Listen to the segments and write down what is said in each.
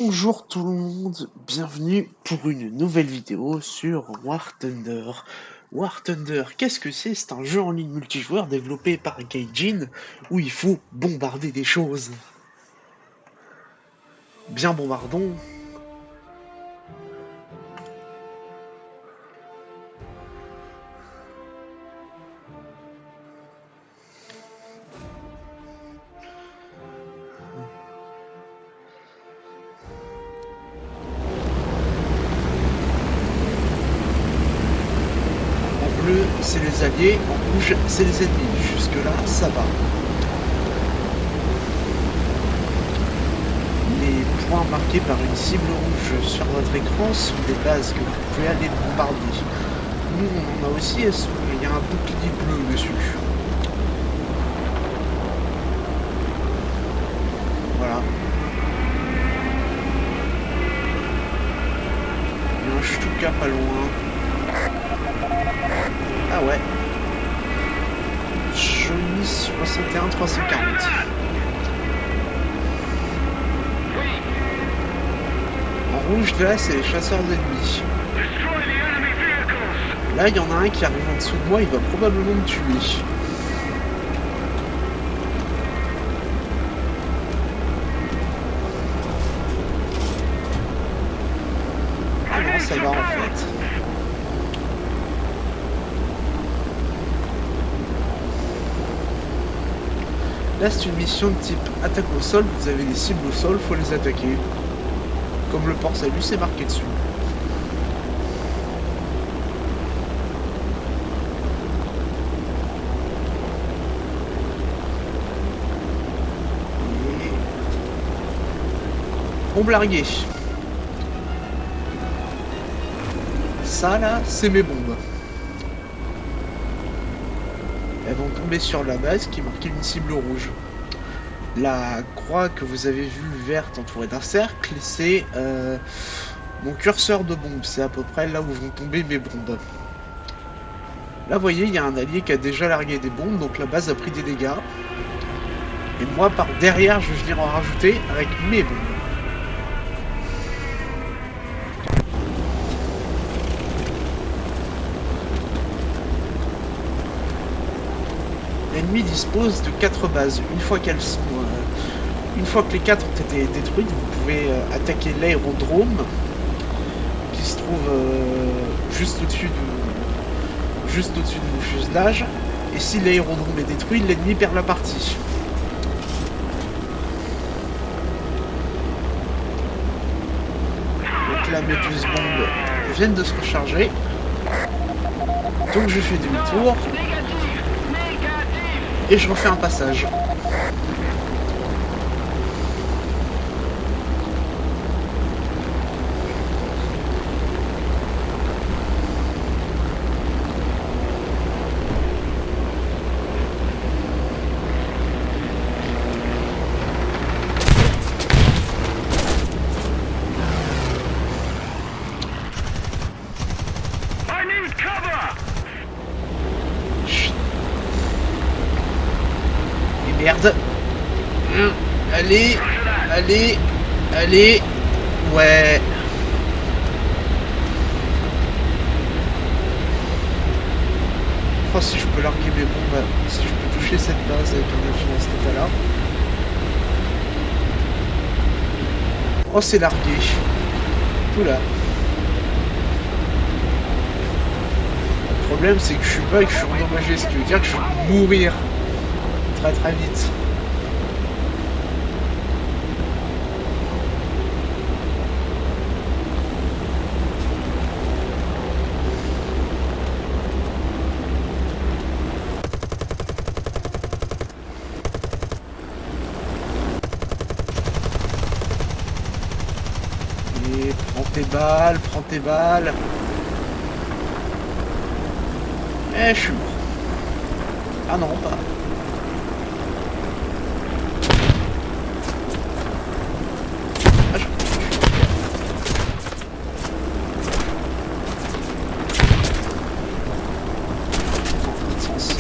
Bonjour tout le monde, bienvenue pour une nouvelle vidéo sur War Thunder. War Thunder, qu'est-ce que c'est? C'est un jeu en ligne multijoueur développé par Gaijin où il faut bombarder des choses. Bien bombardons. En bleu, c'est les alliés, en rouge, c'est les ennemis. Jusque-là, ça va. Les points marqués par une cible rouge sur votre écran sont des bases que vous pouvez aller bombarder. Nous, on en a aussi, il y a un bouclier bleu dessus. Voilà. Il y a un Stuka pas loin. Ah ouais. Johnny 61 340. En rouge là, c'est les chasseurs d'ennemis. Là, il y en a un qui arrive en dessous de moi, il va probablement me tuer. Ah non, ça va en fait. Là, c'est une mission de type attaque au sol. Vous avez des cibles au sol, faut les attaquer. Comme le port-salut, c'est marqué dessus. Bombe larguée. Ça là, c'est mes bombes. Elles vont tomber sur la base qui marquait une cible rouge. La croix que vous avez vue verte entourée d'un cercle, c'est mon curseur de bombe. C'est à peu près là où vont tomber mes bombes. Là, vous voyez, il y a un allié qui a déjà largué des bombes, donc la base a pris des dégâts. Et moi, par derrière, je vais venir en rajouter avec mes bombes. L'ennemi dispose de 4 bases. Une fois qu'elles sont, une fois que les 4 ont été détruites, vous pouvez attaquer l'aérodrome qui se trouve juste au-dessus de vos fuselages. Et si l'aérodrome est détruit, l'ennemi perd la partie. Donc là, mes 12 bombes viennent de se recharger. Donc je fais demi-tour. Et je refais un passage. Et merde. Allez, allez, allez. Ouais. Oh, si je peux larguer mes bombes, si je peux toucher cette base avec un avion dans cet état-là. Oh, c'est largué. Oula. Le problème, c'est que je suis pas et que je suis endommagé, ce qui veut dire que je vais mourir très très vite. Et prends tes balles, prends tes balles. Eh, je suis mort. Ah non, pas. Ah, je... sens.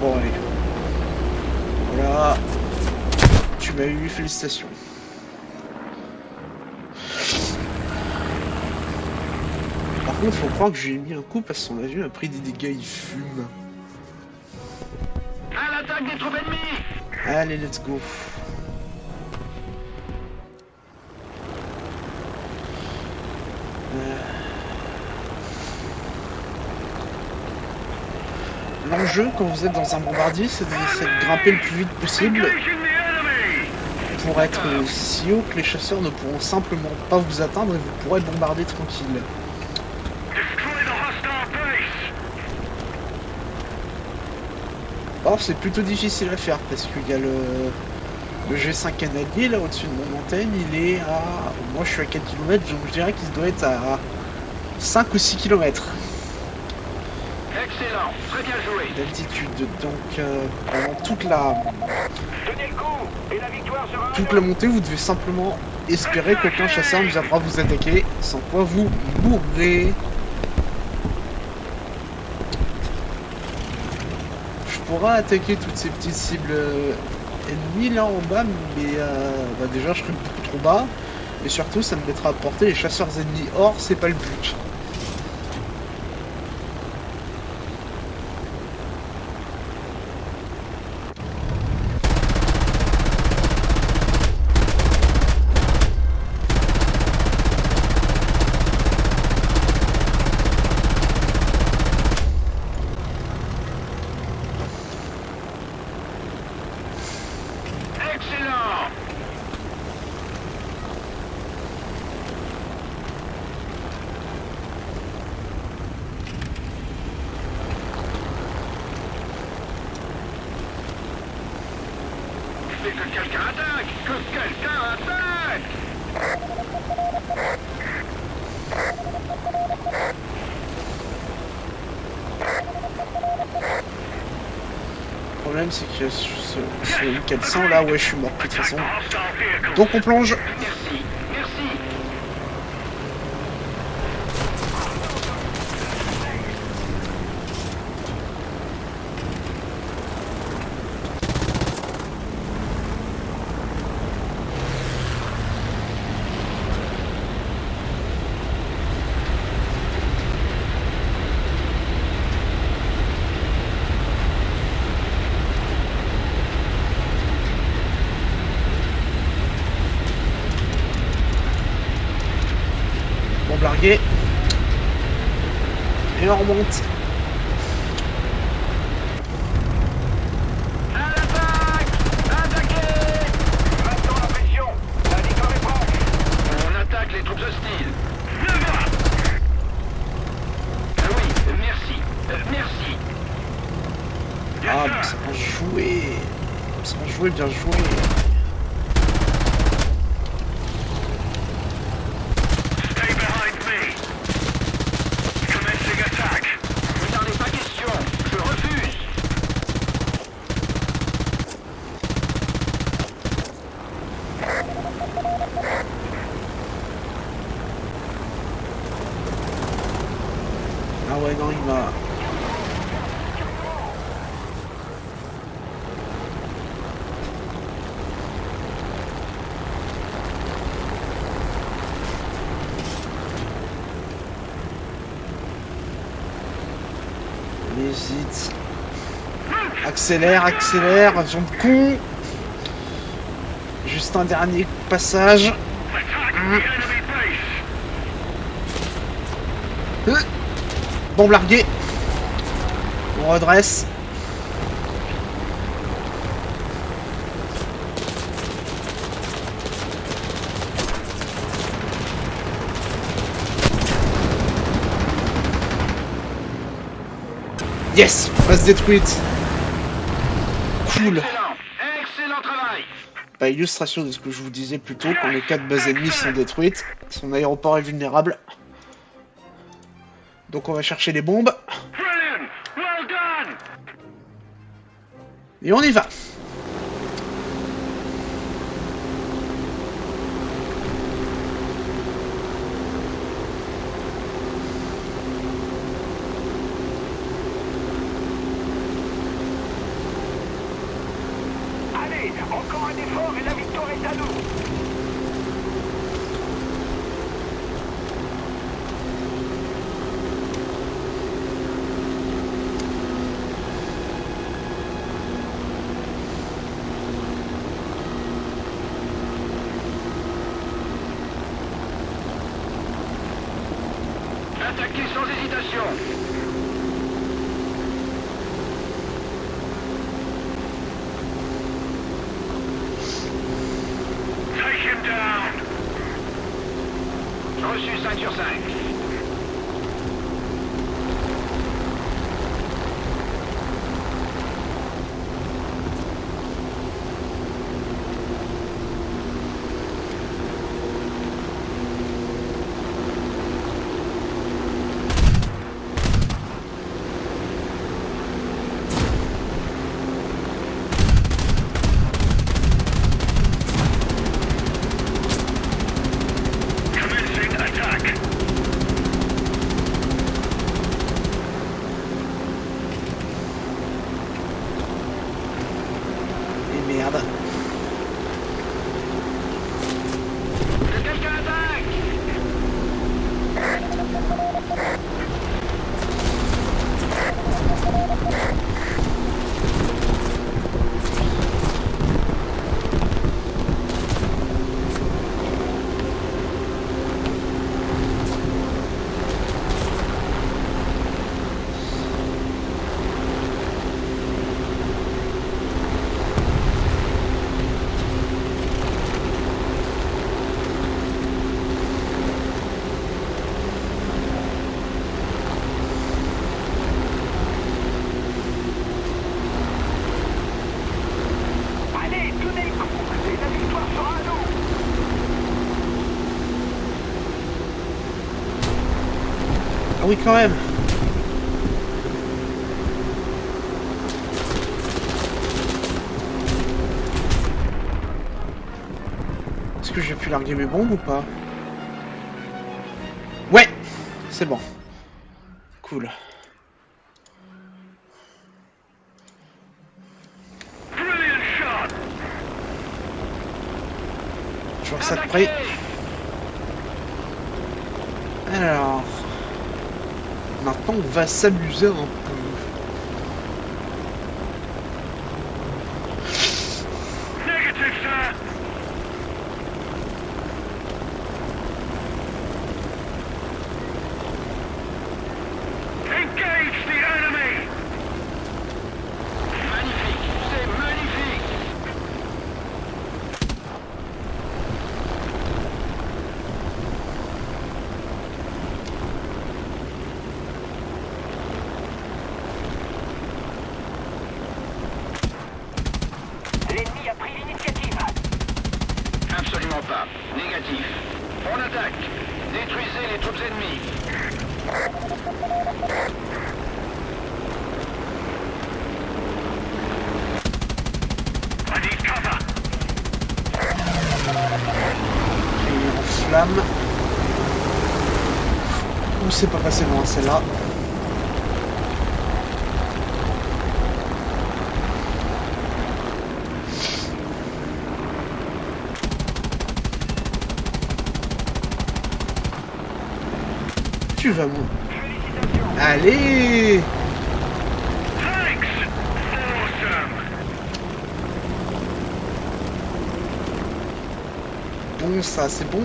Bon, allez. Voilà. Tu m'as eu, félicitations. Par contre, faut croire que j'ai mis un coup parce qu'on a vu, a pris des dégâts, il fume. À l'attaque des troupes ennemies! Allez, let's go. L'enjeu quand vous êtes dans un bombardier, c'est d'essayer de grimper le plus vite possible pour être si haut que les chasseurs ne pourront simplement pas vous atteindre et vous pourrez bombarder tranquille. Or c'est plutôt difficile à faire parce qu'il y a le G5 canadier là au-dessus de mon antenne, il est à... Moi je suis à 4 km, donc je dirais qu'il doit être à 5 ou 6 km. Excellent, très bien joué. D'altitude, donc pendant toute la... Tenez le coup, et la victoire sera... Toute la montée, vous devez simplement espérer qu'aucun chasseur ne viendra vous attaquer, sans quoi vous mourrez. Je pourrais attaquer toutes ces petites cibles ennemies là en bas, mais bah déjà je serai beaucoup trop bas, et surtout ça me mettra à porter les chasseurs ennemis. Or, c'est pas le but. Excellent. C'est que quelqu'un attaque! Que quelqu'un attaque! Le problème c'est que ce M400 là, ouais je suis mort de toute façon. Donc on plonge. Merci, merci. Bombe larguée. Et on remonte. À l'attaque! Attaquez! Maintenant la pression! La victoire est proche! On attaque les troupes hostiles! Oui, merci. Merci. Ah, mais ça va jouer. Ça va jouer, bien joué. Stay behind me. Commencing attack. Vous n'en est pas question. Je refuse. Ah ouais, non, il m'a... Il hésite. Accélère, accélère, avion de con. Juste un dernier passage. Bombe larguée. On redresse. Yes, base détruite. Cool. Excellent. Excellent travail. Bah, illustration de ce que je vous disais plus tôt, quand les 4 bases ennemies sont détruites, son aéroport est vulnérable. Donc on va chercher les bombes. Brilliant. Well done. Et on y va. encore un effort et la victoire est à nous. Attaquez sans hésitation. Take him down. Reçu 5 sur 5. Commencing attack. Et merde. Quelqu'un attaque. Allez, tenez le coup et la victoire sera à nous. Ah oui, quand même. Est-ce que j'ai pu larguer mes bombes ou pas? Ouais, c'est bon. Cool. Brilliant shot. Je vois ça de près. Alors... Maintenant, on va s'amuser un peu. Negative, sir. Engage the enemy. Magnifique, c'est magnifique. L'ennemi a pris l'initiative. Absolument pas. Négatif. On attaque. Détruisez les troupes ennemies. I need cover. Et en flamme. Ouh, c'est pas passé loin celle-là. Tu vas mourir. Allez! Thanks. Awesome. Bon, ça, c'est bon.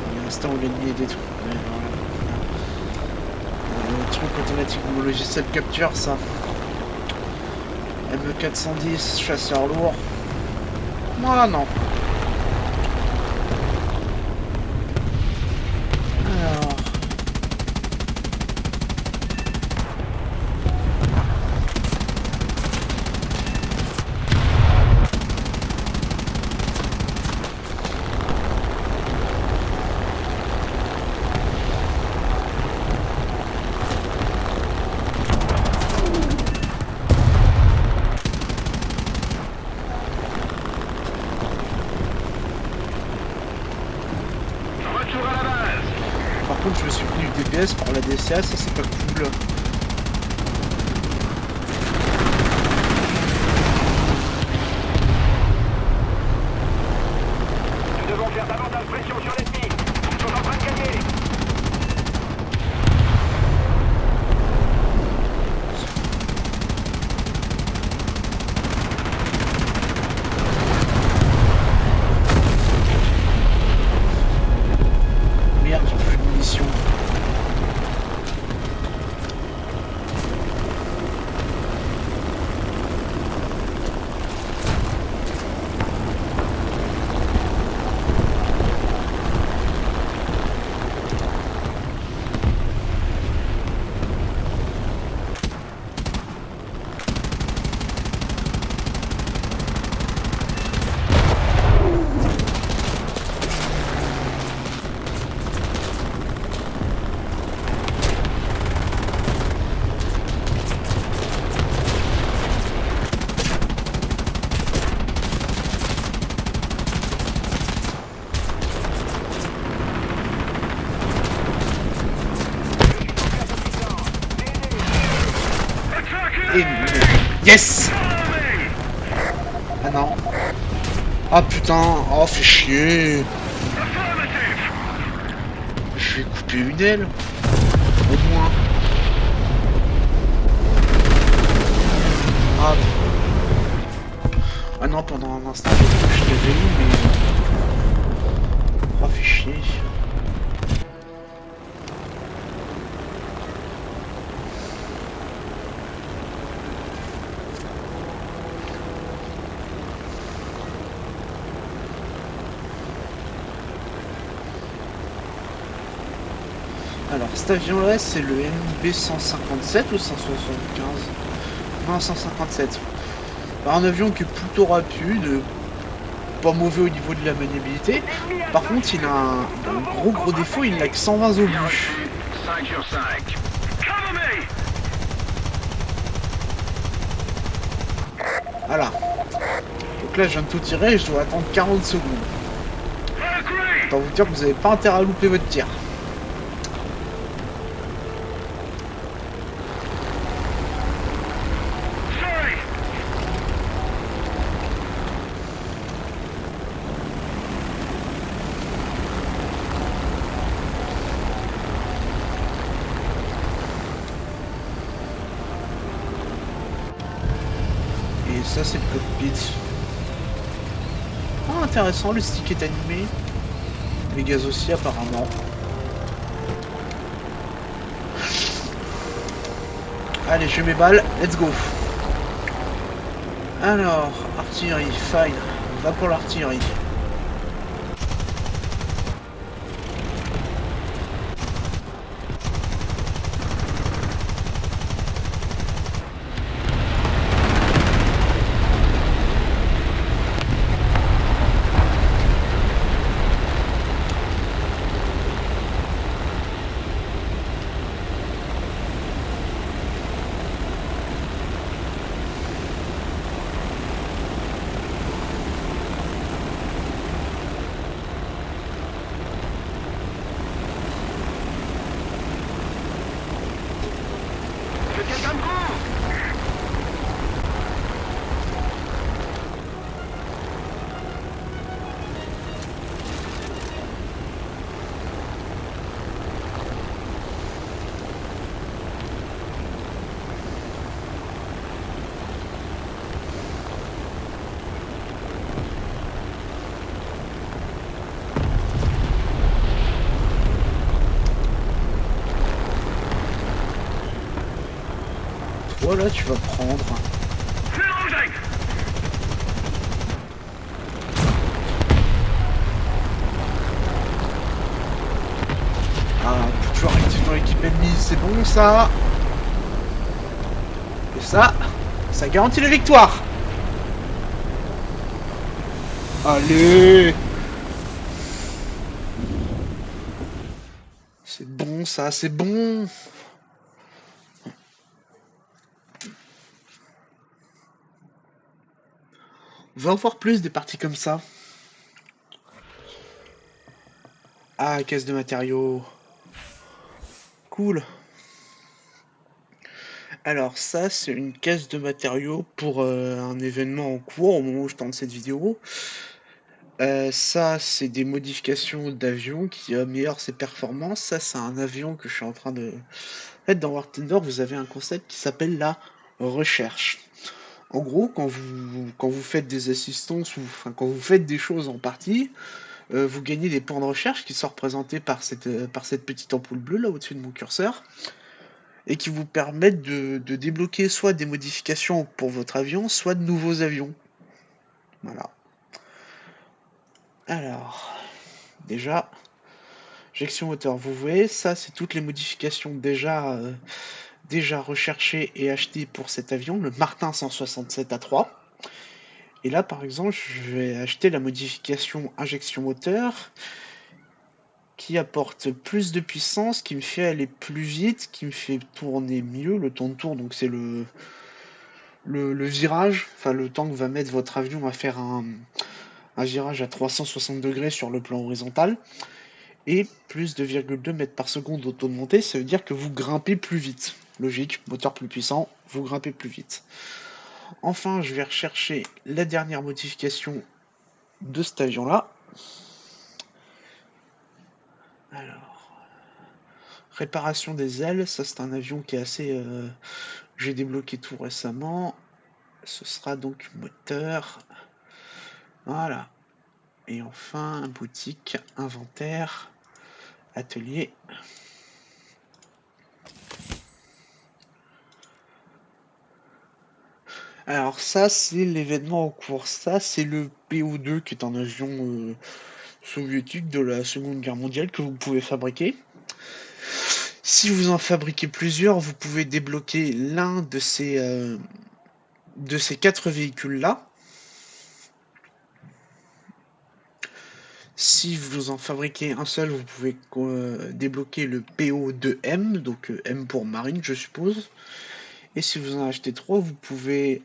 Pour l'instant, l'ennemi est détruit. Ouais, voilà. Le truc automatique de mon logiciel capture, ça. ME410, chasseur lourd. Moi, non. Alors... FPS par la DCA, ça c'est pas cool. Nous devons faire davantage pression sur l'ennemi. Ils sont en train de gagner. Merde, j'ai plus de munitions. Et... Yes! Ah non. Ah putain, oh fais chier. Je vais couper une aile. Au moins. Ah. Ah non, pendant un instant, je l'avais eu, mais... Oh fais chier. Alors, cet avion-là, c'est le MB-157 ou 175? Non, 157. Un avion qui est plutôt rapide, pas mauvais au niveau de la maniabilité. Par contre, il a un gros défaut, il n'a que 120 obus. 5 sur 5. Cover me. Voilà. Donc là, je viens de tout tirer et je dois attendre 40 secondes. Agree. Autant vous dire que vous n'avez pas intérêt à louper votre tir. Sorry. Et ça, c'est le cockpit. Ah, intéressant, le stick est animé. Les gaz aussi, apparemment. Allez, je mets mes balles, let's go. Alors, artillerie, fine. On va pour l'artillerie. Je tiens comme coup. Voilà, tu vas prendre. Reloading. Ah, toujours actif dans l'équipe ennemie, c'est bon ça. Et ça garantit la victoire. Allez. C'est bon ça, c'est bon. On va en voir plus des parties comme ça. Ah, caisse de matériaux. cool. Alors ça, c'est une caisse de matériaux pour un événement en cours au moment où je tourne cette vidéo. Ça, c'est des modifications d'avion qui améliorent ses performances. Ça, c'est un avion que je suis en train de... En fait, dans War Thunder, vous avez un concept qui s'appelle la recherche. En gros, quand vous faites des assistances ou enfin, quand vous faites des choses en partie, vous gagnez des points de recherche qui sont représentés par cette petite ampoule bleue là au-dessus de mon curseur et qui vous permettent de débloquer soit des modifications pour votre avion, soit de nouveaux avions. Voilà. Alors, déjà, injection moteur. Vous voyez, ça, c'est toutes les modifications déjà recherchées et achetées pour cet avion, le Martin 167A3. Et là, par exemple, je vais acheter la modification injection moteur qui apporte plus de puissance, qui me fait aller plus vite, qui me fait tourner mieux. Le temps de tour, donc c'est le virage, enfin le temps que va mettre votre avion à faire un virage à 360 degrés sur le plan horizontal. Et plus de 2,2 mètres par seconde au taux de montée, ça veut dire que vous grimpez plus vite. Logique, moteur plus puissant, vous grimpez plus vite. Enfin, je vais rechercher la dernière modification de cet avion-là. Alors, réparation des ailes, ça c'est un avion qui est assez... j'ai débloqué tout récemment. Ce sera donc moteur. Voilà. Et enfin, boutique, inventaire, atelier. Alors ça, c'est l'événement en cours. Ça, c'est le PO2 qui est un avion soviétique de la Seconde Guerre mondiale que vous pouvez fabriquer. Si vous en fabriquez plusieurs, vous pouvez débloquer l'un de ces 4 véhicules-là. Si vous en fabriquez un seul, vous pouvez débloquer le PO2M, donc M pour marine, je suppose. Et si vous en achetez 3, vous pouvez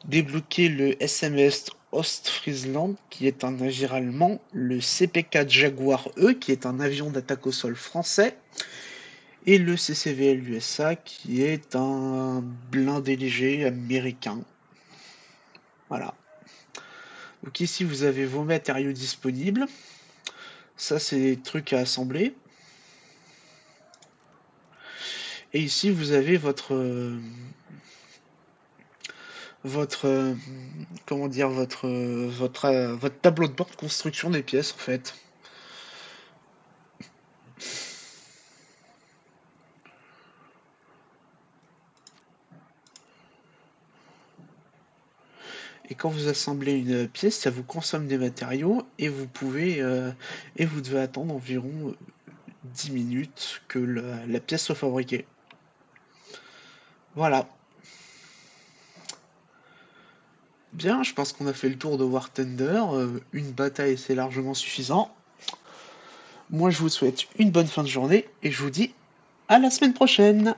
débloquer le SMS Ostfriesland, qui est un navire allemand, le CP4 Jaguar E, qui est un avion d'attaque au sol français, et le CCVL USA, qui est un blindé léger américain. Voilà. Donc ici, vous avez vos matériaux disponibles. Ça, c'est des trucs à assembler. Et ici, vous avez comment dire, votre tableau de bord de construction des pièces, en fait. Et quand vous assemblez une pièce, ça vous consomme des matériaux et vous devez attendre environ 10 minutes que la pièce soit fabriquée. Voilà. Bien, je pense qu'on a fait le tour de War Thunder. Une bataille, c'est largement suffisant. Moi, je vous souhaite une bonne fin de journée et je vous dis à la semaine prochaine.